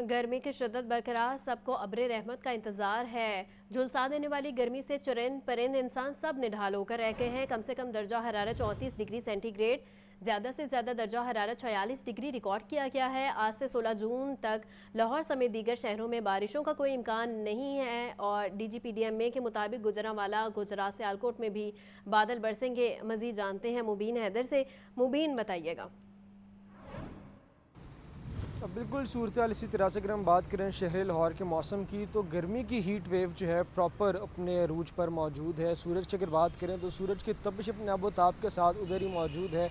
गर्मी की शिद्दत बरकरार, सबको अब्र रहमत का इंतज़ार है। झुलसा देने वाली गर्मी से चुरिंद परिंद इंसान सब निढाल होकर रह गए हैं। कम से कम दर्जा हरारत 34 डिग्री सेंटीग्रेड, ज़्यादा से ज़्यादा दर्जा हरारत 46 डिग्री रिकॉर्ड किया गया है। आज से 16 जून तक लाहौर समेत दीगर शहरों में बारिशों का कोई इम्कान नहीं है और DGPDMA के मुताबिक गुजरांवाला, गुजरात, सियालकोट में भी बादल बरसेंगे। मज़ीद जानते हैं मुबीन हैदर से। मुबीन, बताइएगा। बिल्कुल सूरत हाल इसी तरह से अगर हम बात करें शहर लाहौर के मौसम की, तो गर्मी की हीट वेव जो है प्रॉपर अपने अरूज पर मौजूद है। सूरज की अगर बात करें तो सूरज की तपिश अपने आबोताब के साथ उधर ही मौजूद है।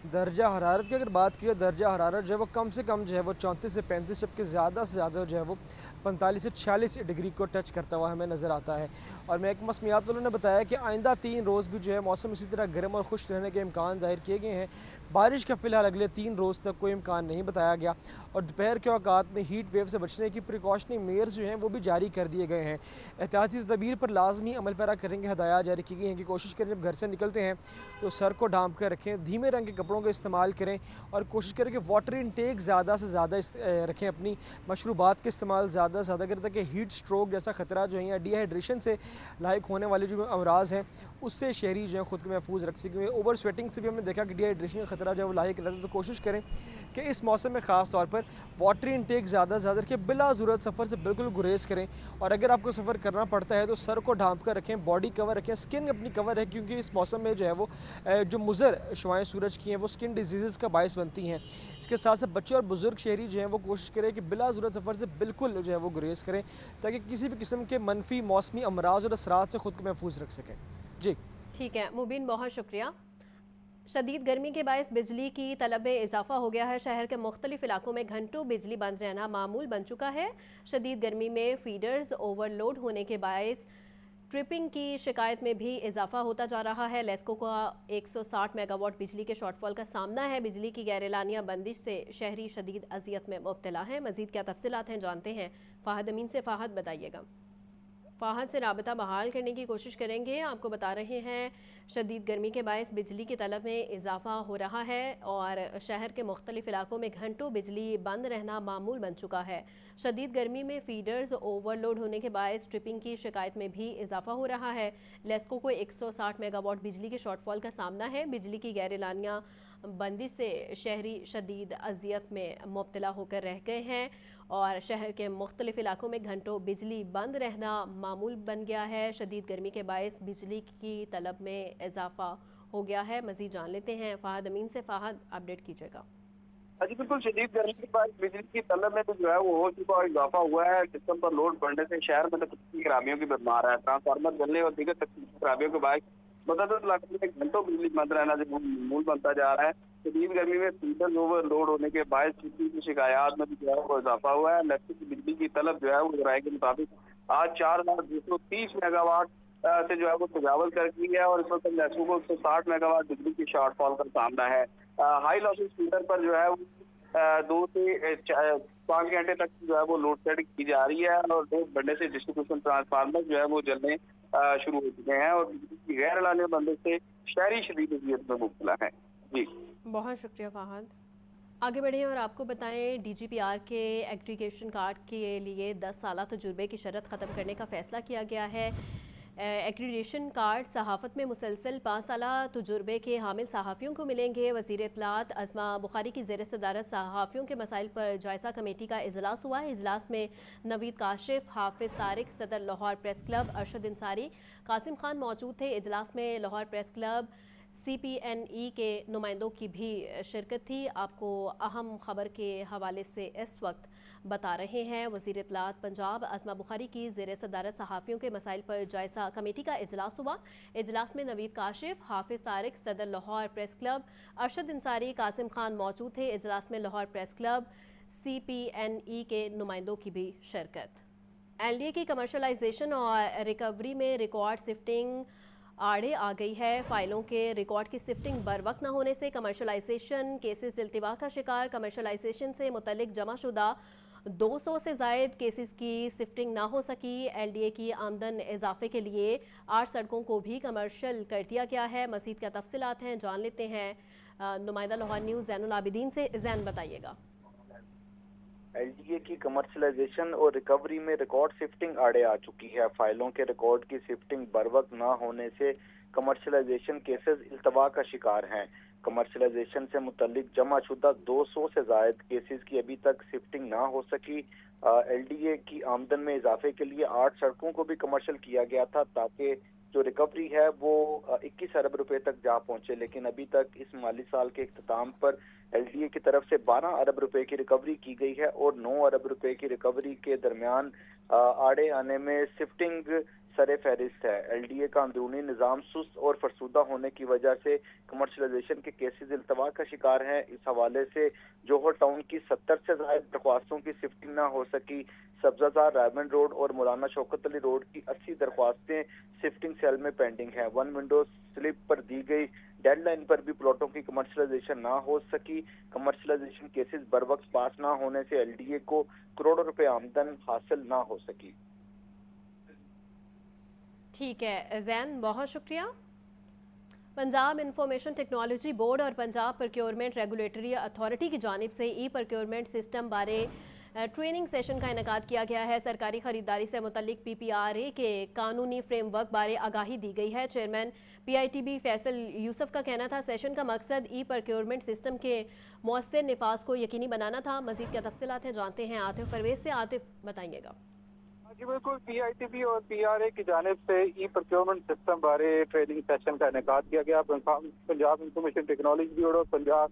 दर्जा हरारत की अगर बात की, दर्जा हरारत जो है वो कम से कम जो है वो 34 से 35, जबकि ज़्यादा से ज़्यादा जो है वो 45 से 46 डिग्री को टच करता हुआ हमें नज़र आता है। और महकमा मौसमियात वालों ने बताया कि आइंदा 3 रोज़ भी जो है मौसम इसी तरह गर्म और खुश रहने के इम्कान ज़ाहिर किए गए हैं। बारिश का फ़िलहाल अगले 3 रोज़ तक कोई इम्कान नहीं बताया गया और दोपहर के औकात में हीट वेव से बचने की प्रिकॉशनरी मेयर्स जो हैं वो भी जारी कर दिए गए हैं। एहतियाती तदबीर पर लाजमी अमल पैरा करेंगे हदायत जारी की गई हैं कि कोशिश करें जब घर से निकलते हैं तो सर को ढांप कर रखें, धीमे रंग के कपड़ों का इस्तेमाल करें और कोशिश करें कि वाटर इंटेक ज़्यादा से ज़्यादा रखें। अपनी मशरूबात के इस्तेमाल ज़्यादा से ज़्यादा करें ताकि हीट स्ट्रोक जैसा ख़तरा जो है या डिहाइड्रेशन से लायक होने वाले जो अमराज हैं उससे शहरी जो है ख़ुद को महफूज रख सकें। ओवर स्वेटिंग से भी हमने देखा कि डिहाइड्रेशन का ख़तरा जो है वो लायक रहता है। तो कोशिश करें कि इस मौसम में ख़ास तौर पर वाटर इंटेक ज़्यादा से ज़्यादा रखें, बिला ज़रूरत सफ़र से बिल्कुल गुरेज करें और अगर आपको सफ़र करना पड़ता है तो सर को ढांप कर रखें, बॉडी कवर रखें, स्किन अपनी कवर है क्योंकि इस मौसम में जो है वो जो मुज़र शुआएं सूरज की हैं वो स्किन डिजीज़ का बायस बनती हैं। इसके साथ साथ बच्चे और बुज़ुर्ग शहरी जो हैं वो कोशिश करें कि बिला ज़रूरत सफ़र से बिल्कुल जो है वो गुरेज करें ताकि किसी भी किस्म के मनफी मौसमी अमराज और असरात से ख़ुद को महफूज रख सकें। जी ठीक है मुबीन, बहुत शुक्रिया। शदीद गर्मी के बायस बिजली की तलब में इजाफा हो गया है। शहर के मुख्तलिफ इलाकों में घंटों बिजली बंद रहना मामूल बन चुका है। शदीद गर्मी में फीडर्स ओवरलोड होने के बायस ट्रिपिंग की शिकायत में भी इजाफा होता जा रहा है। लेस्को का 160 मेगावाट बिजली के शॉर्टफॉल का सामना है। बिजली की गैरलानिया बंदिश से शहरी शदीद अजियत में मुब्तला हैं। मजीद क्या तफसीलात हैं जानते हैं फ़ाहद अमीन से। फ़ाहद, बताइएगा। फ़ाहद से राबता बहाल करने की कोशिश करेंगे। आपको बता रहे हैं शदीद गर्मी के बायस बिजली की तलब में इजाफा हो रहा है और शहर के मुख्तलिफ इलाकों में घंटों बिजली बंद रहना मामूल बन चुका है। शदीद गर्मी में फीडर्स ओवरलोड होने के बायस ट्रिपिंग की शिकायत में भी इजाफा हो रहा है। लेस्को को 160 मेगावाट बिजली के शॉर्टफॉल का सामना है। बिजली की गैरलानिया बंदी से शहरी शदीद अजियत में मुब्तला होकर रह गए हैं और शहर के मुख्तलिफ इलाकों में घंटों बिजली बंद रहना मामूल बन गया है। शदीद गर्मी के बायस बिजली की तलब में इजाफा हो गया है। मज़ीद जान लेते हैं फ़ाहद अमीन से। फ़ाहद, अपडेट कीजिएगा। जी बिल्कुल, शदीद गर्मी के बाद बिजली की तलब में तो जो है वो हो चुका और इजाफा हुआ है। सिस्टम पर लोड बढ़ने से शहर में तकनीकी खराबियों की बरमार है। ट्रांसफार्मर जलने और दीगर तकनीकी खराबियों के बाद मुतअद्दिद इलाकों में घंटों बिजली बंद रहना जो मामूल बनता जा रहा है। शदीद गर्मी में फीडर्स ओवर लोड होने के बायस बिजली की शिकायत में जो है वो इजाफा हुआ है। लेस्को की बिजली की तलब जो है वो राय के मुताबिक आज 4230 मेगावाट से जो है वो तजावज कर दी है और इस वक्त लेस्को को 160 मेगावाट बिजली की शॉर्टफॉल का सामना है। हाई लॉसेस फीडर पर जो है वो 2 से 5 घंटे तक जो है वो लोड शेडिंग की जा रही है और लोड बढ़ने से डिस्ट्रीब्यूशन ट्रांसफार्मर जो है वो जलने शुरू हो चुके हैं और बिजली की गैर लाने बंदे से शहरी शदीद अजियत में मुब्तला है। जी बहुत शुक्रिया फ़ाहद। आगे बढ़ें और आपको बताएं DGPR के एग्रीगेशन कार्ड के लिए 10 साल तजुर्बे की शर्त ख़त्म करने का फ़ैसला किया गया है। एग्रीगेशन कार्ड सहाफ़त में मुसलसल 5 साल तजुर्बे के हामिल सहाफ़ियों को मिलेंगे। वज़ीर इत्तलात अज़मा बुखारी की ज़ेर सदारत सहाफ़ियों के मसाइल पर जायज़ा कमेटी का इजलास हुआ। इजलास में नवीद काशिफ, हाफिज़ तारिक, सदर लाहौर प्रेस क्लब अरशद अंसारी, कासिम खान मौजूद थे। इजलास में लाहौर प्रेस क्लब CPNE के नुमाइंदों की भी शिरकत थी। आपको अहम खबर के हवाले से इस वक्त बता रहे हैं। वज़ीर इत्तलात पंजाब अज़मा बुखारी की ज़ेर सदारत सहाफ़ियों के मसाइल पर जायज़ा कमेटी का इजलास हुआ। इजलास में नवीद काशिफ, हाफिज़ तारिक, सदर लाहौर प्रेस क्लब अरशद अंसारी, कासिम खान मौजूद थे। इजलास में लाहौर प्रेस क्लब CPNE के नुमाइंदों की भी शिरकत। LDA की कमर्शलाइजेशन और रिकवरी में रिकॉर्ड शिफ्टिंग आड़े आ गई है। फाइलों के रिकॉर्ड की शिफ्टिंग बर वक्त न होने से कमर्शलाइजेशन केसेस इल्तिवा का शिकार। कमर्शलाइजेशन से मुतल्लिक जमा शुदा 200 से ज़ायद केसेस की शिफ्टिंग ना हो सकी। LDA की आमदन इजाफे के लिए 8 सड़कों को भी कमर्शल कर दिया गया है। मज़ीद क्या तफसीलात हैं जान लेते हैं नुमाइंदा लाहौर न्यूज़ ज़ैनुल आबिदीन से। ज़ैन, बताइएगा। ایل ڈی اے کی کمرشلائزیشن اور ریکوری میں ریکارڈ شفٹنگ آڑے آ چکی ہے۔ فائلوں کے ریکارڈ کی شفٹنگ بروقت نہ ہونے سے کمرشلائزیشن کیسز التوا کا شکار ہیں۔ کمرشلائزیشن سے متعلق جمع شدہ 200 سے زائد کیسز کی ابھی تک شفٹنگ نہ ہو سکی۔ ایل ڈی اے کی آمدن میں اضافے کے لیے 8 سڑکوں کو بھی کمرشل کیا گیا تھا تاکہ جو ریکوری ہے وہ 21 ارب روپے تک جا پہنچے، لیکن ابھی تک اس مالی سال کے اختتام پر ایل ڈی اے کی طرف سے 12 ارب روپے کی ریکوری کی گئی ہے اور 9 ارب روپے کی ریکوری کے درمیان آڑے آنے میں شفٹنگ سر فہرست ہے۔ ایل ڈی اے کا اندرونی نظام سست اور فرسودہ ہونے کی وجہ سے کمرشلائزیشن کے کیسز التوا کا شکار ہیں۔ اس حوالے سے جوہر ٹاؤن کی 70 سے زائد درخواستوں کی شفٹنگ نہ ہو سکی۔ سبزہ زار رائمنڈ روڈ اور مولانا شوکت علی روڈ کی 80 درخواستیں شفٹنگ سیل میں پینڈنگ ہیں۔ ون ونڈو سلپ پر دی گئی ڈیڈ لائن پر بھی پلاٹوں کی کمرشلائزیشن نہ ہو سکی۔ کمرشلائزیشن کیسز بروقت پاس نہ ہونے سے ایل ڈی اے کو کروڑوں روپے آمدن حاصل نہ ہو سکی۔ ٹھیک ہے زین، بہت شکریہ۔ پنجاب انفارمیشن ٹیکنالوجی بورڈ اور پنجاب پروکیورمنٹ ریگولیٹری اتھارٹی کی جانب سے ای پروکیورمنٹ سسٹم بارے ٹریننگ سیشن کا انعقاد کیا گیا ہے۔ سرکاری خریداری سے متعلق پی پی آر اے کے قانونی فریم ورک بارے آگاہی دی گئی ہے۔ Chairman P I T B Faisal Yousuf کا کہنا تھا سیشن کا مقصد ای پروکیورمنٹ سسٹم کے مؤثر نفاذ کو یقینی بنانا تھا۔ مزید کیا تفصیلات ہیں جانتے ہیں عاطف پرویز سے۔ عاطف بتائیں گا۔ جی بالکل، پی آئی ٹی بی اور پی آر اے کی جانب سے ای پروکیورمنٹ سسٹم بارے ٹریننگ سیشن کا انعقاد کیا گیا۔ پنجاب انفارمیشن ٹیکنالوجی بورڈ اور پنجاب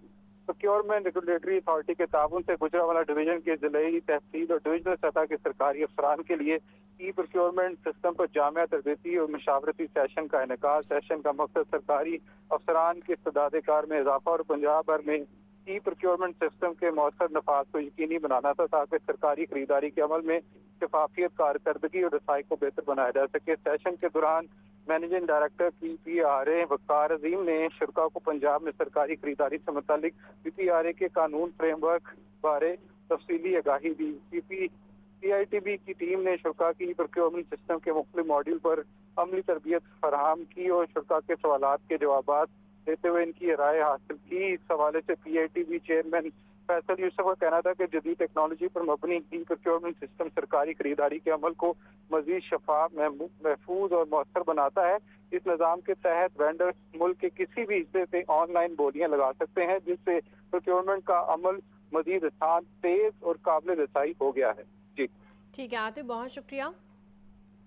پروکیورمنٹ ریگولیٹری اتھارٹی کے تعاون سے گجرانوالہ ڈویژن کے ضلعی تحصیل اور ڈویژنل سطح کے سرکاری افسران کے لیے ای پروکیورمنٹ سسٹم پر جامع تربیتی اور مشاورتی سیشن کا انعقاد۔ سیشن کا مقصد سرکاری افسران کی استعداد کار میں اضافہ اور پنجاب بھر میں ای پروکیورمنٹ سسٹم کے مؤثر نفاذ کو یقینی بنانا تھا تاکہ سرکاری خریداری کے عمل میں شفافیت، کارکردگی اور رسائی کو بہتر بنایا جا سکے۔ سیشن کے دوران managing director P P R A Waqar Azeem نے شرکاء کو پنجاب میں سرکاری خریداری سے متعلق پی پی آر اے کے قانون فریم ورک بارے تفصیلی آگاہی دی۔ پی آئی ٹی بی کی ٹیم نے شرکاء کی پروکیورمنٹ سسٹم کے مختلف ماڈیول پر عملی تربیت فراہم کی اور شرکاء کے سوالات کے جوابات دیتے ہوئے ان کی رائے حاصل کی۔ اس حوالے سے P I T B chairman Faisal Yousuf کا کہنا تھا کہ جدید ٹیکنالوجی پر مبنی ای پروکیورمنٹ سسٹم سرکاری خریداری کے عمل کو مزید شفاف، محفوظ اور مؤثر بناتا ہے۔ اس نظام کے تحت وینڈر ملک کے کسی بھی حصے سے آن لائن بولیاں لگا سکتے ہیں، جس سے پروکیورمنٹ کا عمل مزید آسان، تیز اور قابل رسائی ہو گیا ہے۔ جی ٹھیک ہے عاطف، بہت شکریہ۔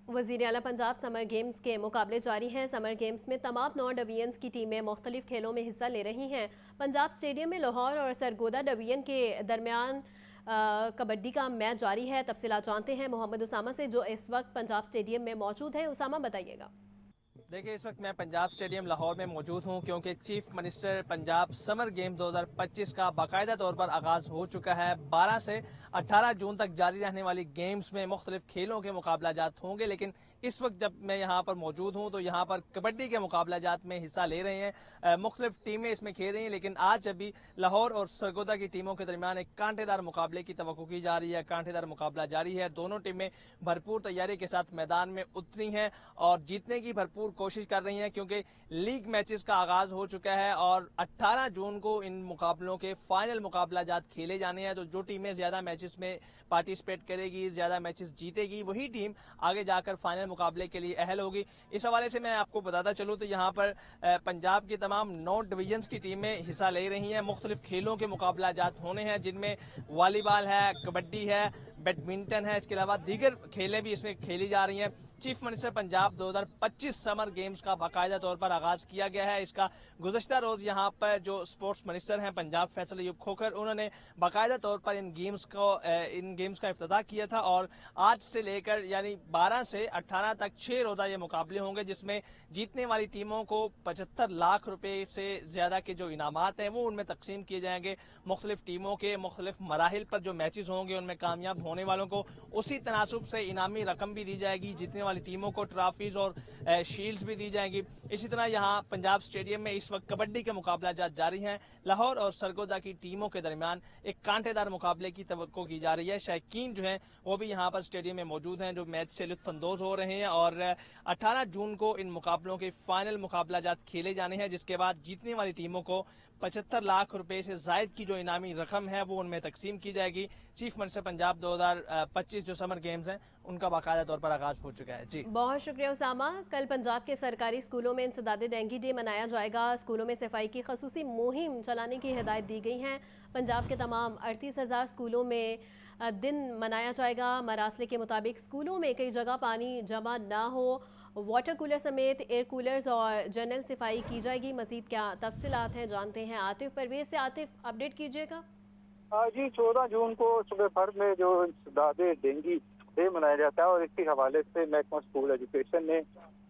وزیر اعلیٰ پنجاب سمر گیمز کے مقابلے جاری ہیں۔ سمر گیمز میں تمام 9 ڈویژنز کی ٹیمیں مختلف کھیلوں میں حصہ لے رہی ہیں۔ پنجاب اسٹیڈیم میں لاہور اور سرگودا ڈویژن کے درمیان کبڈی کا میچ جاری ہے۔ تفصیلات جانتے ہیں محمد اسامہ سے جو اس وقت پنجاب اسٹیڈیم میں موجود ہیں۔ اسامہ بتائیے گا۔ دیکھیں اس وقت میں پنجاب اسٹیڈیم لاہور میں موجود ہوں کیونکہ چیف منسٹر پنجاب سمر گیم 2025 کا باقاعدہ طور پر آغاز ہو چکا ہے۔ 12 سے 18 جون تک جاری رہنے والی گیمز میں مختلف کھیلوں کے مقابلہ جات ہوں گے، لیکن اس وقت جب میں یہاں پر موجود ہوں تو یہاں پر کبڈی کے مقابلہ جات میں حصہ لے رہے ہیں۔ مختلف ٹیمیں اس میں کھیل رہی ہیں، لیکن آج ابھی لاہور اور سرگودا کی ٹیموں کے درمیان ایک کانٹے دار مقابلے کی توقع کی جا رہی ہے۔ کانٹے دار مقابلہ جاری ہے، دونوں ٹیمیں بھرپور تیاری کے ساتھ میدان میں اتری ہیں اور جیتنے کی بھرپور کوشش کر رہی ہیں کیونکہ لیگ میچز کا آغاز ہو چکا ہے اور 18 جون کو ان مقابلوں کے فائنل مقابلہ جات کھیلے جانے ہیں۔ تو جو ٹیمیں زیادہ میچز میں پارٹیسپیٹ کرے گی، زیادہ میچز جیتے گی، وہی ٹیم آگے جا کر فائنل مقابلے کے لیے اہل ہوگی۔ اس حوالے سے میں آپ کو بتاتا چلوں تو یہاں پر پنجاب کی تمام 9 ڈویژنز کی ٹیمیں حصہ لے رہی ہیں۔ مختلف کھیلوں کے مقابلہ جات ہونے ہیں جن میں والی بال ہے، کبڈی ہے، بیڈمنٹن ہے، اس کے علاوہ دیگر کھیلیں بھی اس میں کھیلی جا رہی ہیں۔ چیف منسٹر پنجاب 2025 سمر گیمز کا باقاعدہ طور پر آغاز کیا گیا ہے۔ اس کا گزشتہ روز یہاں پر جو سپورٹس منسٹر ہیں پنجاب فیصل ایوب کھوکھر، انہوں نے باقاعدہ طور پر ان گیمز کا افتتاح کیا تھا اور آج سے لے کر یعنی 12 سے 18 تک 6 روزہ یہ مقابلے ہوں گے جس میں جیتنے والی ٹیموں کو 75 لاکھ روپے سے زیادہ کے جو انعامات ہیں وہ ان میں تقسیم کیے جائیں گے۔ مختلف ٹیموں کے مختلف مراحل پر جو میچز ہوں گے ان میں کامیاب ہونے والوں کو اسی تناسب سے انعامی رقم بھی دی جائے گی، جیتنے والی ٹیموں کو ٹرافیز اور شیلڈز بھی دی جائیں گی۔ اسی طرح یہاں پنجاب اسٹیڈیم میں اس وقت کبڈی کے مقابلہ جات جاری ہیں۔ لاہور اور سرگودا کی ٹیموں کے درمیان ایک کانٹے دار مقابلے کی توقع کی جا رہی ہے۔ شائقین جو ہیں وہ بھی یہاں پر اسٹیڈیم میں موجود ہیں جو میچ سے لطف اندوز ہو رہے ہیں اور 18 جون کو ان مقابلوں کے فائنل مقابلہ جات کھیلے جانے ہیں جس کے بعد جیتنے والی ٹیموں کو 75 लाख रुपए से जायद की जो इनामी रकम है वो उनमें तकसीम की जाएगी। चीफ मिनिस्टर पंजाब 2025 जो समर गेम्स हैं उनका बाकायदा तौर पर आगाज हो चुका है। जी बहुत शुक्रिया उसामा। कल पंजाब के सरकारी स्कूलों में इंसदादे डेंगू डे मनाया जाएगा। स्कूलों में सफाई की खसूसी मुहिम चलाने की हिदायत दी गई हैं। पंजाब के तमाम 38,000 स्कूलों में दिन मनाया जाएगा। मरासले के मुताबिक स्कूलों में कई जगह पानी जमा ना हो, वाटर कूलर समेत एयर कूलर्स और जनरल सफाई की जाएगी। मजीद क्या तफसीलात हैं जानते हैं आतिफ परवेज से। आतिफ अपडेट कीजिएगा। जी 14 जून को सुबह भर में जो इंसदादे डेंगू डे मनाया जाता है और इसी हवाले से महकमा स्कूल एजुकेशन ने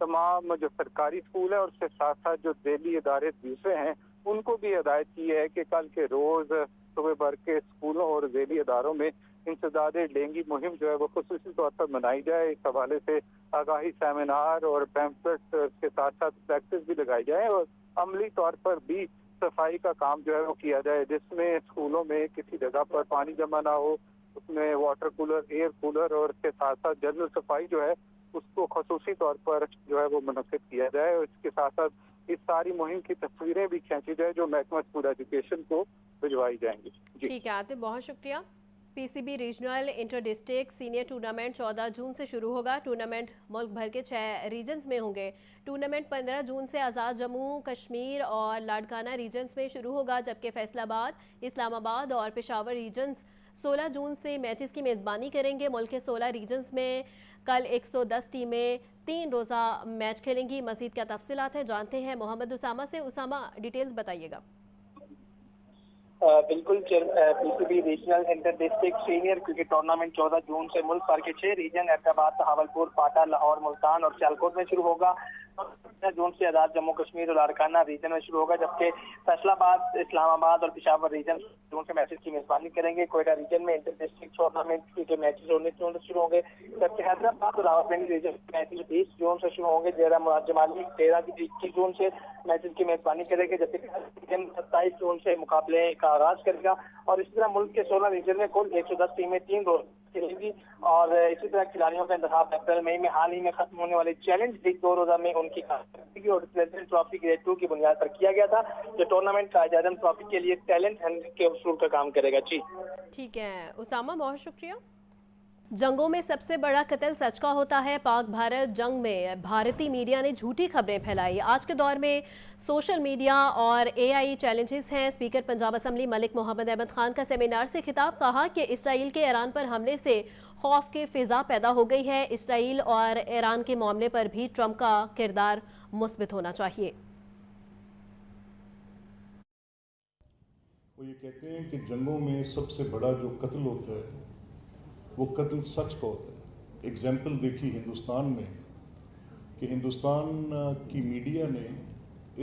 तमाम जो सरकारी स्कूल है और उसके साथ साथ जो दिली इदारे दूसरे हैं उनको भी हिदायत की है कि कल के रोज सुबह भर के स्कूलों और दिली इदारों में इंसदादे डेंगू मुहिम जो है वो खुसूसी तौर पर मनाई जाए। इस हवाले से आगाही सेमिनार और पैम्पलेट के साथ साथ प्रैक्टिस भी लगाई जाए और अमली तौर पर भी सफाई का काम जो है वो किया जाए, जिसमें स्कूलों में किसी जगह पर पानी जमा ना हो, उसमें वाटर कूलर, एयर कूलर और इसके साथ साथ जनरल सफाई जो है उसको खसूसी तौर पर जो है वो मुनक्किद किया जाए। और इसके साथ साथ इस सारी मुहिम की तस्वीरें भी खींची जाए जो महकमा स्कूल एजुकेशन को भिजवाई जाएंगी। ठीक है आतिफ, बहुत शुक्रिया। PCB regional inter district senior tournament 14 जून से शुरू होगा। टूर्नामेंट मुल्क भर के 6 रीजन्स में होंगे। टूर्नामेंट 15 जून से आज़ाद जम्मू कश्मीर और लाड़काना रीजन्स में शुरू होगा, जबकि फैसलाबाद, इस्लामाबाद और पेशावर रीजन्स 16 जून से मैचेस की मेज़बानी करेंगे। मुल्क के 16 रीजन्स में कल 110 टीमें 3 रोज़ा मैच खेलेंगी। मज़ीद क्या तफसीलात हैं जानते हैं मोहम्मद उसामा से। उसामा, डिटेल्स बताइएगा। बिल्कुल PCB regional inter district senior cricket tournament 14 जून से मुल्क भर के 6 रीजन हैदराबाद, बहावलपुर, पाटा, लाहौर, मुल्तान और सियालकोट में शुरू होगा। 15 जून से आज़ाद जम्मू कश्मीर और लाड़काना रीजन में शुरू होगा, जबकि फैसलाबाद, इस्लामाबाद और पेशावर रीजन जून से मैचेस की मेजबानी करेंगे। कोयटा रीजन में इंटर डिस्ट्रिक्ट टूर्नामेंट के मैचेस 19 जून से शुरू होंगे, जबकि हैदराबाद और रावलपिंडी रीजन के मैचेस 20 जून से शुरू होंगे। जेरा मुराजमाली 21 जून से मैचेस की मेजबानी करेंगे, जबकि 27 जून से मुकाबले का आगाज करेगा। और इसी तरह मुल्क के 16 रीजन में कुल 110 टीमें 3 रोज खेलेंगी। और इसी तरह खिलाड़ियों का इंतखाब अप्रैल मई में हाल ही में खत्म होने वाले चैलेंज लीग 2 रोजा में उनकी कारकर्दगी और प्रेसिडेंट ट्रॉफी ग्रेड 2 की बुनियाद पर किया गया था, जो टूर्नामेंट का आज़ाद ट्रॉफी के लिए टैलेंट हंट के उसूल का काम करेगा। जी ठीक है उसामा, बहुत शुक्रिया। जंगों में सबसे बड़ा कत्ल सच का होता है। पाक भारत जंग में भारतीय मीडिया ने झूठी खबरें फैलाई। आज के दौर में सोशल मीडिया और एआई चैलेंजेस हैं। स्पीकर पंजाब असम्बली मलिक मोहम्मद अहमद खान का सेमिनार से खिताब, कहा कि इसराइल के ईरान पर हमले से खौफ की फिजा पैदा हो गई है। इसराइल और ईरान के मामले पर भी ट्रंप का किरदार मुस्बित होना चाहिए। वो ये कहते हैं कि जंगों में सबसे बड़ा जो कत्ल होता है वो कत्ल सच का होता है। एग्जाम्पल देखी हिंदुस्तान में कि हिंदुस्तान की मीडिया ने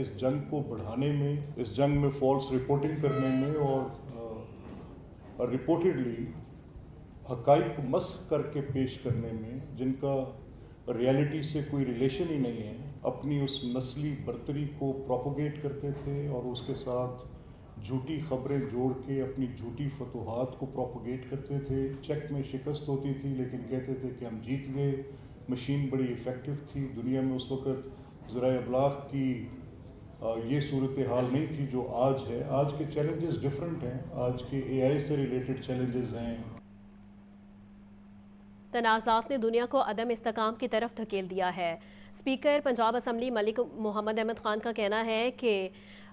इस जंग को बढ़ाने में, इस जंग में फॉल्स रिपोर्टिंग करने में और रिपोर्टेडली हकाइक मस्क करके पेश करने में, जिनका रियलिटी से कोई रिलेशन ही नहीं है, अपनी उस नस्ली बर्तरी को प्रोपोगेट करते थे और उसके साथ झूठी खबरें जोड़ के अपनी झूठी फतूहात को प्रोपोगेट करते थे। चेक में शिकस्त होती थी लेकिन कहते थे कि हम जीत गए। मशीन बड़ी इफ़ेक्टिव थी। दुनिया में उस वक़्त ज़राए अबलाग की ये सूरत हाल नहीं थी जो आज है। आज के चैलेंजेस डिफरेंट हैं। आज के एआई से रिलेटेड चैलेंजेस हैं। तनाज़ात ने दुनिया को अदम इस्तेकाम की तरफ धकेल दिया है। स्पीकर पंजाब असम्बली मलिक मोहम्मद अहमद खान का कहना है कि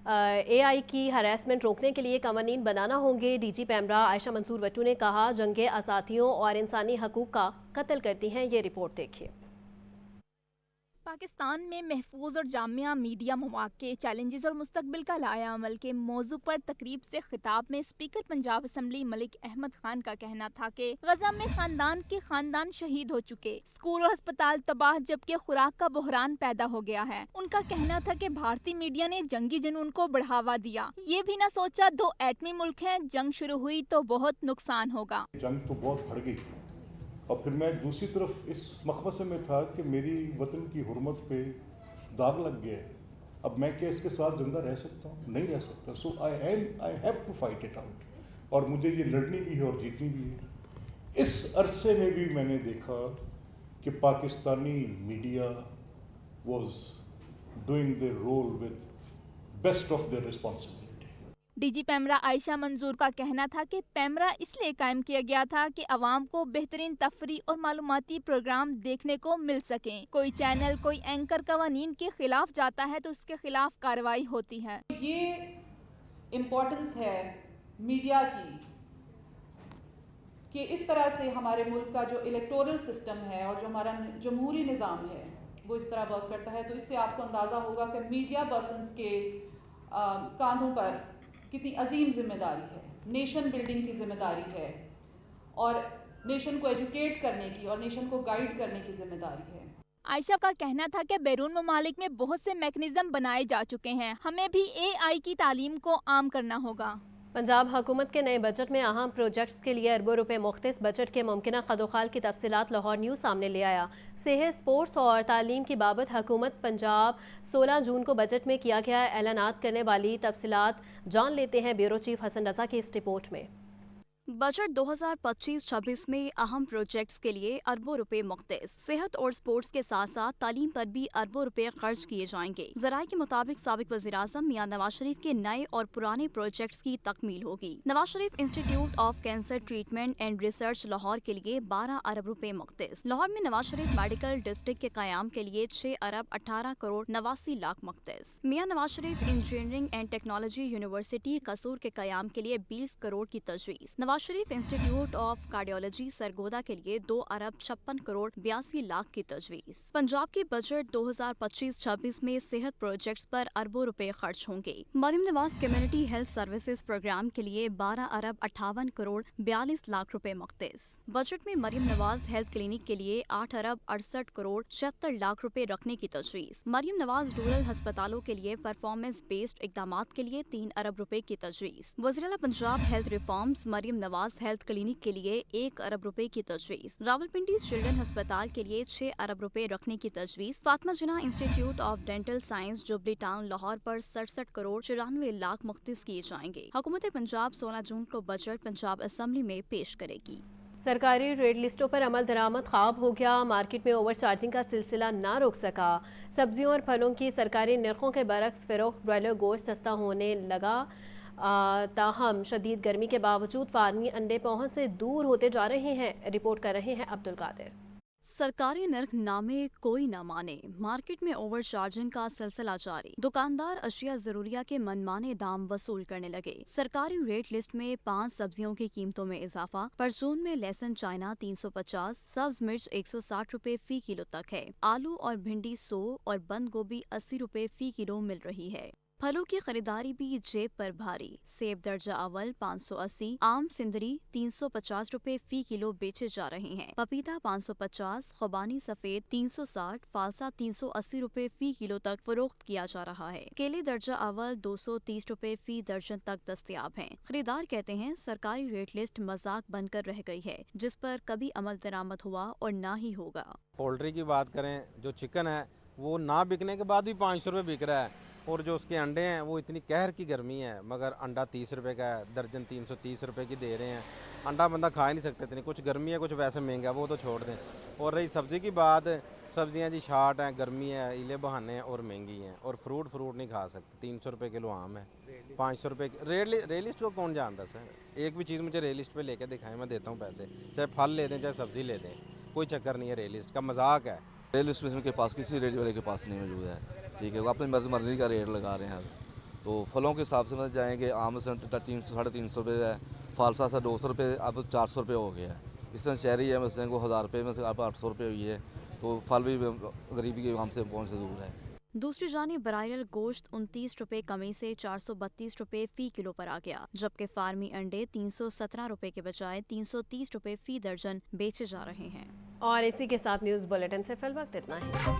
एआई की हरासमेंट रोकने के लिए कवानीन बनाना होंगे। डीजी पैमरा आयशा मंसूर वट्टू ने कहा, जंगे असातियों और इंसानी हकूक़ का कत्ल करती हैं। ये रिपोर्ट देखिए। पाकिस्तान में महफूज और जामिया मीडिया मौक़े, चैलेंजेस और मुस्तकबिल का लाया अमल के मौजू पर तकरीब से खिताब में स्पीकर पंजाब असम्बली मलिक अहमद खान का कहना था कि गजा में खानदान शहीद हो चुके, स्कूल और अस्पताल तबाह, जबकि खुराक का बहरान पैदा हो गया है। उनका कहना था कि भारतीय मीडिया ने जंगी जुनून को बढ़ावा दिया, ये भी न सोचा 2 एटमी मुल्क हैं, जंग शुरू हुई तो बहुत नुकसान होगा। जंग तो बहुत बढ़ गई और फिर मैं दूसरी तरफ इस मखमसे में था कि मेरी वतन की हुर्मत पे दाग लग गया है। अब मैं क्या इसके साथ जिंदा रह सकता हूँ? नहीं रह सकता। So I have to fight it out और मुझे ये लड़नी भी है और जीतनी भी है। इस अरसे में भी मैंने देखा कि Pakistani media was doing their role with best of their responsibility. D G PEMRA Ayesha Manzoor का कहना था कि पैमरा इसलिए कायम किया गया था कि अवाम को बेहतरीन तफरी और मालूमाती प्रोग्राम देखने को मिल सकें। कोई चैनल कोई एंकर कवानीन के खिलाफ जाता है तो उसके खिलाफ कार्रवाई होती है। ये इम्पोर्टेंस है मीडिया की कि इस तरह से हमारे मुल्क का जो इलेक्टोरल सिस्टम है और जो हमारा जमहूरी निज़ाम है वो इस तरह वर्क करता है, तो इससे आपको अंदाज़ा होगा कि मीडिया पर्सन्स के कांधों पर कितनी अजीम जिम्मेदारी है, नेशन बिल्डिंग की जिम्मेदारी है और नेशन को एजुकेट करने की और नेशन को गाइड करने की जिम्मेदारी है। आयशा का कहना था कि बैरून ममालिक में बहुत से मैकेनिज्म बनाए जा चुके हैं, हमें भी AI की तालीम को आम करना होगा। पंजाब हुकूमत के नए बजट में अहम प्रोजेक्ट्स के लिए अरबों रुपए मुख्तस बजट के मुमकिना खदोखाल की तफसीलात लाहौर न्यूज़ सामने ले आया। सेहत, स्पोर्ट्स और तालीम की बाबत हुकूमत पंजाब 16 जून को बजट में किया गया ऐलानात करने वाली तफसीलात जान लेते हैं ब्यूरो चीफ हसन रजा की इस रिपोर्ट में। बजट 2025-26 में अहम प्रोजेक्ट्स के लिए अरबों रुपए मुख्तस, सेहत और स्पोर्ट्स के साथ साथ तालीम पर भी अरबों रुपए खर्च किए जाएंगे। ज़राए के मुताबिक साबिक वज़ीर-ए-आज़म मियां नवाज शरीफ के नए और पुराने प्रोजेक्ट्स की तकमील होगी। Nawaz Sharif Institute of Cancer Treatment and Research Lahore के लिए 12 अरब रुपए मुख्तस। लाहौर में नवाज शरीफ मेडिकल डिस्ट्रिक्ट के क़याम के लिए 6 अरब 18 करोड़ 89 लाख मुख्तस। मियां Nawaz Sharif engineering and technology university कसूर के क़याम के लिए 20 करोड़ की तजवीज़। Nawaz Sharif Institute of cardiology Sargodha के लिए 2 अरब 56 करोड़ 82 लाख की तजवीज़। पंजाब के बजट 2025-26 में सेहत प्रोजेक्ट्स पर अरबों रुपए खर्च होंगे। Maryam Nawaz community health services programme के लिए 12 अरब 58 करोड़ 42 लाख रुपए मुख्तस। बजट में मरियम नवाज हेल्थ क्लिनिक के लिए 8 अरब 68 करोड़ 76 लाख रुपए रखने की तजवीज़। मरियम नवाज रूरल अस्पतालों के लिए परफॉर्मेंस बेस्ड इकदाम के लिए 3 अरब रुपए की तजवीज़। वज़ीर-ए-आला Punjab health reforms Maryam Nawaz health clinic के लिए 1 अरब रुपए की तजवीज़। रावलपिंडी चिल्ड्रन अस्पताल के लिए 6 अरब रुपए रखने की तजवीज़। Fatima Jinnah Institute of Dental Science Jubilee Town Lahore पर 67 करोड़ 94 लाख मुख्तस किए जाएंगे। हुकूमत पंजाब 16 जून को बजट पंजाब असेंबली में पेश करेगी। सरकारी रेट लिस्टों पर अमल दरामद ख़ाब हो गया। मार्केट में ओवर चार्जिंग का सिलसिला ना रोक सका। सब्जियों और फलों की सरकारी नरखों के बरक्स फ़रोख्त ब्रॉयलर गोश्त सस्ता होने लगा। ताहम शदीद गर्मी के बावजूद फार्मी अंडे पहुंच से दूर होते जा रहे हैं। रिपोर्ट कर रहे हैं अब्दुल कादिर। सरकारी नर्ख नामे कोई न माने, मार्केट में ओवर चार्जिंग का सिलसिला जारी। दुकानदार अशिया जरूरिया के मनमाने दाम वसूल करने लगे। सरकारी रेट लिस्ट में 5 सब्जियों की कीमतों में इजाफा। परचून में लहसुन चाइना 350, सब्ज मिर्च 160 रुपए फी किलो तक है। आलू और भिंडी 100 और बंद गोभी 80 रुपए फी किलो मिल रही है। फलों की खरीदारी भी जेब पर भारी। सेब दर्जा अव्वल 580, आम सिंदरी 350 रुपए फी किलो बेचे जा रहे हैं। पपीता 550, खुबानी सफेद 360, फालसा 380 रुपए फी किलो तक फरोख्त किया जा रहा है। केले दर्जा अव्वल 230 रुपए फी दर्जन तक दस्तयाब हैं। खरीदार कहते हैं सरकारी रेट लिस्ट मजाक बनकर रह गई है, जिस पर कभी अमल दरामद हुआ और ना ही होगा। पोल्ट्री की बात करें, जो चिकन है वो ना बिकने के बाद भी 500 रुपये बिक रहा है, और जो उसके अंडे हैं वो इतनी कहर की गर्मी है, मगर अंडा 30 रुपए का है, दर्जन 330 रुपए की दे रहे हैं। अंडा बंदा खा ही नहीं सकते इतनी, कुछ गर्मी है कुछ वैसे महंगा, वो तो छोड़ दें। और रही सब्ज़ी की बात, सब्जियां जी शार्ट हैं, गर्मी है, इले बहाने हैं और महंगी हैं। और फ्रूट नहीं खा सकते। 300 रुपये किलो आम है, 500 रुपये। रेट लिस्ट को कौन जानता सर? एक भी चीज़ मुझे रेट लिस्ट पे लेके दिखाएं, मैं देता हूँ पैसे। चाहे फल ले दें चाहे सब्ज़ी ले दें, कोई चक्कर नहीं है। रेट लिस्ट का मजाक है। रेट लिस्ट के पास किसी रेट वाले के पास नहीं मौजूद है, ठीक है। वो अपनी मर्जी का रेट लगा रहे हैं। तो फलों के हिसाब से मतलब जाएंगे, आम से 300 साढ़े 300 रुपये है, फालसा से 200 रुपये, अब 400 रुपये हो गया है। इस तरह चेरी है मसलन को 1000 रुपये में से अब 800 रुपये हुई है। तो फल भी गरीबी के आम से पहुँच से दूर है। दूसरी जानिब ब्रायलर गोश्त 29 रुपए कमी से 432 रुपए फी किलो पर आ गया, जबकि फार्मी अंडे 317 रुपए के बजाय 330 रुपए फी दर्जन बेचे जा रहे हैं। और इसी के साथ न्यूज़ बुलेटिन से फिल वक्त इतना ही।